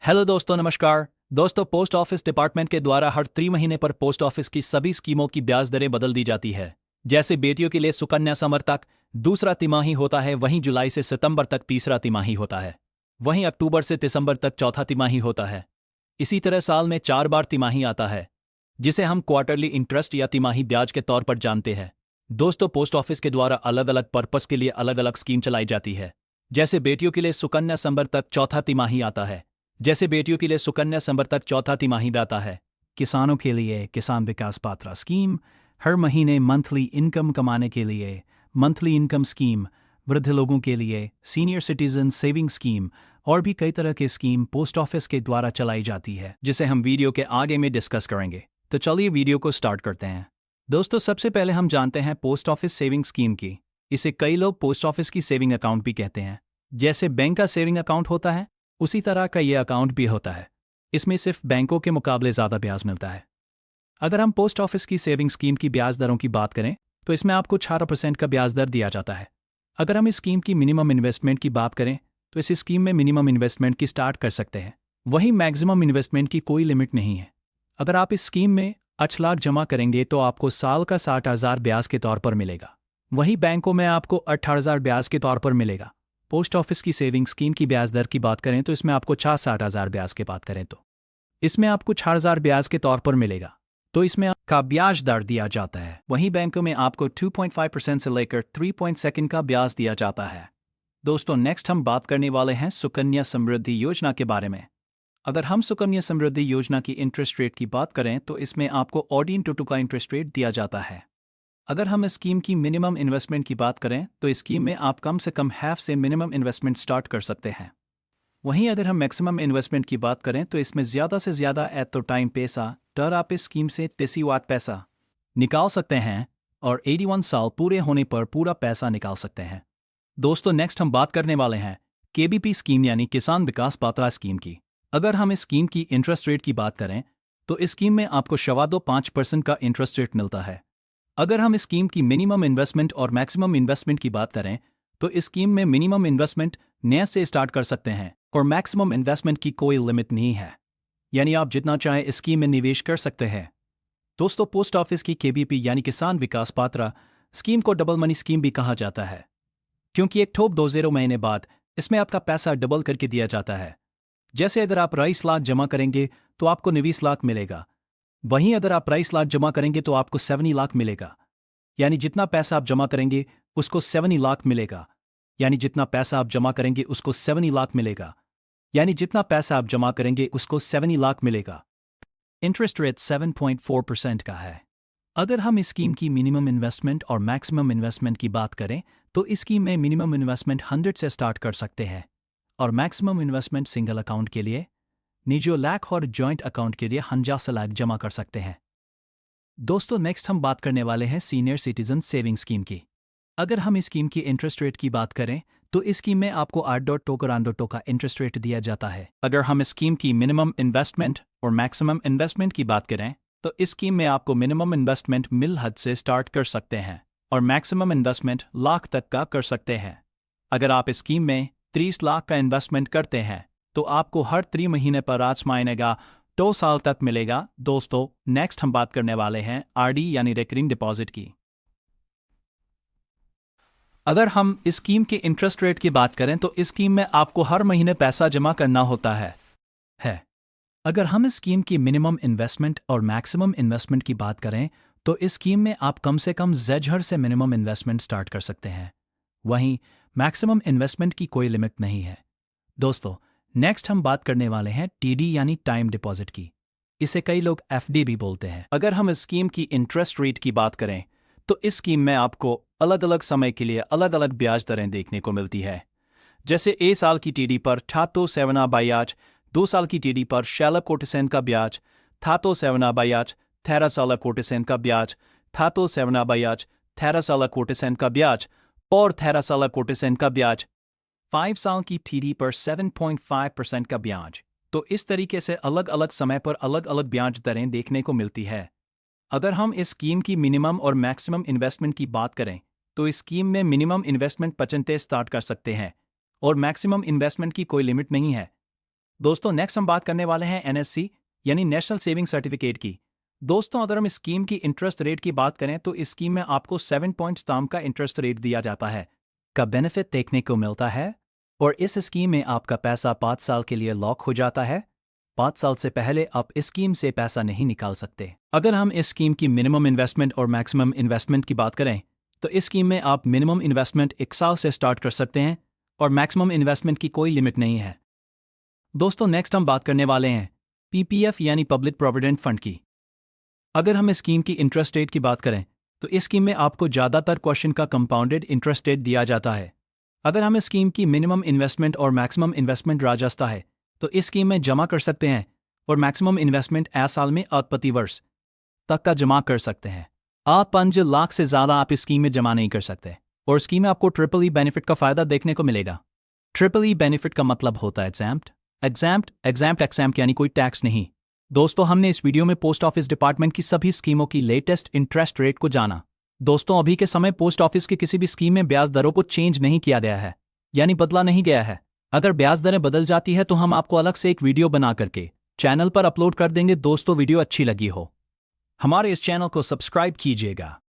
Hello दोस्तों, नमस्कार। दोस्तों, पोस्ट ऑफिस डिपार्टमेंट के द्वारा हर 3 महीने पर पोस्ट ऑफिस की सभी स्कीमों की ब्याज दरें बदल दी जाती है। जैसे बेटियों के लिए सुकन्या समर्थक दूसरा तिमाही होता है, वहीं जुलाई से सितंबर तक तीसरा तिमाही होता है, वहीं अक्टूबर से दिसंबर तक चौथा तिमाही होता है। इसी तरह साल में 4 बार तिमाही आता है, जिसे हम क्वार्टरली इंटरेस्ट या तिमाही ब्याज के तौर पर जानते हैं। दोस्तों, पोस्ट ऑफिस के द्वारा अलग अलग पर्पस के लिए अलग अलग स्कीम चलाई जाती है। जैसे बेटियों के लिए सुकन्या समर्थक चौथा तिमाही आता है। चौथा तिमाही आता है। किसानों के लिए किसान विकास पात्रा स्कीम, हर महीने मंथली इनकम कमाने के लिए मंथली इनकम स्कीम, वृद्ध लोगों के लिए सीनियर सिटीजन सेविंग स्कीम और भी कई तरह के स्कीम पोस्ट ऑफिस के द्वारा चलाई जाती है, जिसे हम वीडियो के आगे में डिस्कस करेंगे। तो चलिए वीडियो को स्टार्ट करते हैं। दोस्तों, सबसे पहले हम जानते हैं पोस्ट ऑफिस सेविंग स्कीम की। इसे कई लोग पोस्ट ऑफिस की सेविंग अकाउंट भी कहते हैं। जैसे बैंक का सेविंग अकाउंट होता है, उसी तरह का ये अकाउंट भी होता है। इसमें सिर्फ बैंकों के मुकाबले ज़्यादा ब्याज मिलता है। अगर हम पोस्ट ऑफिस की सेविंग स्कीम की ब्याज दरों की बात करें तो इसमें आपको 18% का ब्याज दर दिया जाता है। अगर हम इस स्कीम की मिनिमम इन्वेस्टमेंट की बात करें तो इस स्कीम में मिनिमम इन्वेस्टमेंट की स्टार्ट कर सकते हैं, वहीं मैक्सिमम इन्वेस्टमेंट की कोई लिमिट नहीं है। अगर आप इस स्कीम में 8 लाख जमा करेंगे तो आपको साल का 60,000 ब्याज के तौर पर मिलेगा, वहीं बैंकों में आपको 18,000 ब्याज के तौर पर मिलेगा। पोस्ट ऑफिस की सेविंग स्कीम की ब्याज दर की बात करें तो इसमें आपको 60,000 ब्याज की बात करें तो इसमें आपको 6,000 ब्याज के तौर पर मिलेगा, तो इसमें आपका ब्याज दर दिया जाता है। वहीं बैंकों में आपको 2.5% से लेकर 3.2% का ब्याज दिया जाता है। दोस्तों, नेक्स्ट हम बात करने वाले हैं सुकन्या समृद्धि योजना के बारे में। अगर हम सुकन्या समृद्धि योजना की इंटरेस्ट रेट की बात करें तो इसमें आपको OD/2 का इंटरेस्ट रेट दिया जाता है। अगर हम इस स्कीम की मिनिमम इन्वेस्टमेंट की बात करें तो इस स्कीम में आप कम से कम हाफ से मिनिमम इन्वेस्टमेंट स्टार्ट कर सकते हैं। वहीं अगर हम मैक्सिमम इन्वेस्टमेंट की बात करें तो इसमें ज़्यादा से ज़्यादा एट द टाइम पैसा डर आप इस स्कीम से 30 पैसा निकाल सकते हैं और 81 साल पूरे होने पर पूरा पैसा निकाल सकते हैं। दोस्तों, नेक्स्ट हम बात करने वाले हैं KBP स्कीम यानी किसान विकास पात्रा स्कीम की। अगर हम इस स्कीम की इंटरेस्ट रेट की बात करें तो इस स्कीम में आपको 5% का इंटरेस्ट रेट मिलता है। अगर हम इस स्कीम की मिनिमम इन्वेस्टमेंट और मैक्सिमम इन्वेस्टमेंट की बात करें तो इस स्कीम में मिनिमम इन्वेस्टमेंट नए से स्टार्ट कर सकते हैं और मैक्सिमम इन्वेस्टमेंट की कोई लिमिट नहीं है, यानी आप जितना चाहें इस स्कीम में निवेश कर सकते हैं। दोस्तों, पोस्ट ऑफिस की KBP यानी किसान विकास पात्रा स्कीम को डबल मनी स्कीम भी कहा जाता है, क्योंकि एक ठोप 20 महीने बाद इसमें आपका पैसा डबल करके दिया जाता है। जैसे अगर आप 22 लाख जमा करेंगे तो आपको 29 लाख मिलेगा, वहीं अगर आप 22 लाख जमा करेंगे तो आपको 70 लाख मिलेगा, यानी जितना पैसा आप जमा करेंगे उसको 70 लाख मिलेगा, यानी जितना पैसा आप जमा करेंगे उसको 70 लाख मिलेगा, यानी जितना पैसा आप जमा करेंगे उसको 70 लाख मिलेगा। इंटरेस्ट रेट 7.4% का है। अगर हम इस स्कीम की मिनिमम इन्वेस्टमेंट और मैक्सिमम इन्वेस्टमेंट की बात करें तो इस स्कीम में मिनिमम इन्वेस्टमेंट 100 से स्टार्ट कर सकते हैं और मैक्सिमम इन्वेस्टमेंट सिंगल अकाउंट के लिए निजी लाख और जॉइंट अकाउंट के लिए 1,000 लाख जमा कर सकते हैं। दोस्तों, नेक्स्ट हम बात करने वाले हैं सीनियर सिटीजन सेविंग स्कीम की। अगर हम इस स्कीम की इंटरेस्ट रेट की बात करें तो इस स्कीम में आपको 8.2 का इंटरेस्ट रेट दिया जाता है। अगर हम इस स्कीम की मिनिमम इन्वेस्टमेंट और मैक्सिमम इन्वेस्टमेंट की बात करें तो इस स्कीम में आपको मिनिमम इन्वेस्टमेंट मिल हद से स्टार्ट कर सकते हैं और मैक्सिमम इन्वेस्टमेंट लाख तक का कर सकते हैं। अगर आप इस स्कीम में 30 लाख का इन्वेस्टमेंट करते हैं तो आपको हर 3 महीने पर आज महीनेगा 2 साल तक मिलेगा। दोस्तों, नेक्स्ट हम बात करने वाले हैं RD यानी रिकरिंग डिपॉजिट की। अगर हम इस स्कीम के इंटरेस्ट रेट की बात करें तो इस स्कीम में आपको हर महीने पैसा जमा करना होता है। अगर हम इस स्कीम की मिनिमम इन्वेस्टमेंट और मैक्सिमम इन्वेस्टमेंट की बात करें तो इस स्कीम में आप कम से कम ZHR से मिनिमम इन्वेस्टमेंट स्टार्ट कर सकते हैं, वहीं मैक्सिमम इन्वेस्टमेंट की कोई लिमिट नहीं है। दोस्तों, नेक्स्ट हम बात करने वाले हैं TD यानी टाइम डिपॉजिट की। इसे कई लोग FD भी बोलते हैं। अगर हम इस स्कीम की इंटरेस्ट रेट की बात करें तो इस स्कीम में आपको अलग अलग समय के लिए अलग अलग ब्याज दरें देखने को मिलती है। जैसे 1 साल की TD पर 6% ब्याज, 2 साल की TD पर 6% का ब्याज, 6% 13% का ब्याज, 13% का ब्याज और 13% का ब्याज, 5 साल की TD पर 7.5% का ब्याज। तो इस तरीके से अलग अलग समय पर अलग अलग ब्याज दरें देखने को मिलती है। अगर हम इस स्कीम की मिनिमम और मैक्सिमम इन्वेस्टमेंट की बात करें तो इस स्कीम में मिनिमम इन्वेस्टमेंट 50 स्टार्ट कर सकते हैं और मैक्सिमम इन्वेस्टमेंट की कोई लिमिट नहीं है। दोस्तों नेक्स्ट हम बात करने वाले हैं एनएससी यानी नेशनल सेविंग सर्टिफिकेट की। दोस्तों अगर हम इस स्कीम की इंटरेस्ट रेट की बात करें तो इस स्कीम में आपको 7 पॉइंट्स तक का इंटरेस्ट रेट दिया जाता है का बेनिफिट देखने को मिलता है और इस स्कीम में आपका पैसा 5 साल के लिए लॉक हो जाता है। 5 साल से पहले आप इस स्कीम से पैसा नहीं निकाल सकते। अगर हम इस स्कीम की मिनिमम इन्वेस्टमेंट और मैक्सिमम इन्वेस्टमेंट की बात करें तो इस स्कीम में आप मिनिमम इन्वेस्टमेंट 1 साल से स्टार्ट कर सकते हैं और मैक्सिमम इन्वेस्टमेंट की कोई लिमिट नहीं है। दोस्तों नेक्स्ट हम बात करने वाले हैं पीपीएफ यानी पब्लिक प्रोविडेंट फंड की। अगर हम इस स्कीम की इंटरेस्ट रेट की बात करें तो इस स्कीम में आपको ज़्यादातर क्वेश्चन का कंपाउंडेड इंटरेस्ट रेट दिया जाता है। अगर हम इस स्कीम की मिनिमम इन्वेस्टमेंट और मैक्सिमम इन्वेस्टमेंट राजस्ता है तो इस स्कीम में जमा कर सकते हैं और मैक्सिमम इन्वेस्टमेंट 1 साल में 8 वर्ष तक का जमा कर सकते हैं। आप 5 लाख से ज़्यादा आप इस स्कीम में जमा नहीं कर सकते और स्कीम में आपको ट्रिपल ई बेनिफिट का फ़ायदा देखने को मिलेगा। ट्रिपल ई बेनिफिट का मतलब होता है एग्जैम्प्ट यानी कोई टैक्स नहीं। दोस्तों हमने इस वीडियो में पोस्ट ऑफिस डिपार्टमेंट की सभी स्कीमों की लेटेस्ट इंटरेस्ट रेट को जाना। दोस्तों अभी के समय पोस्ट ऑफिस की किसी भी स्कीम में ब्याज दरों को चेंज नहीं किया गया है यानी बदला नहीं गया है। अगर ब्याज दरें बदल जाती है तो हम आपको अलग से एक वीडियो बना करके चैनल पर अपलोड कर देंगे। दोस्तों वीडियो अच्छी लगी हो हमारे इस चैनल को सब्सक्राइब कीजिएगा।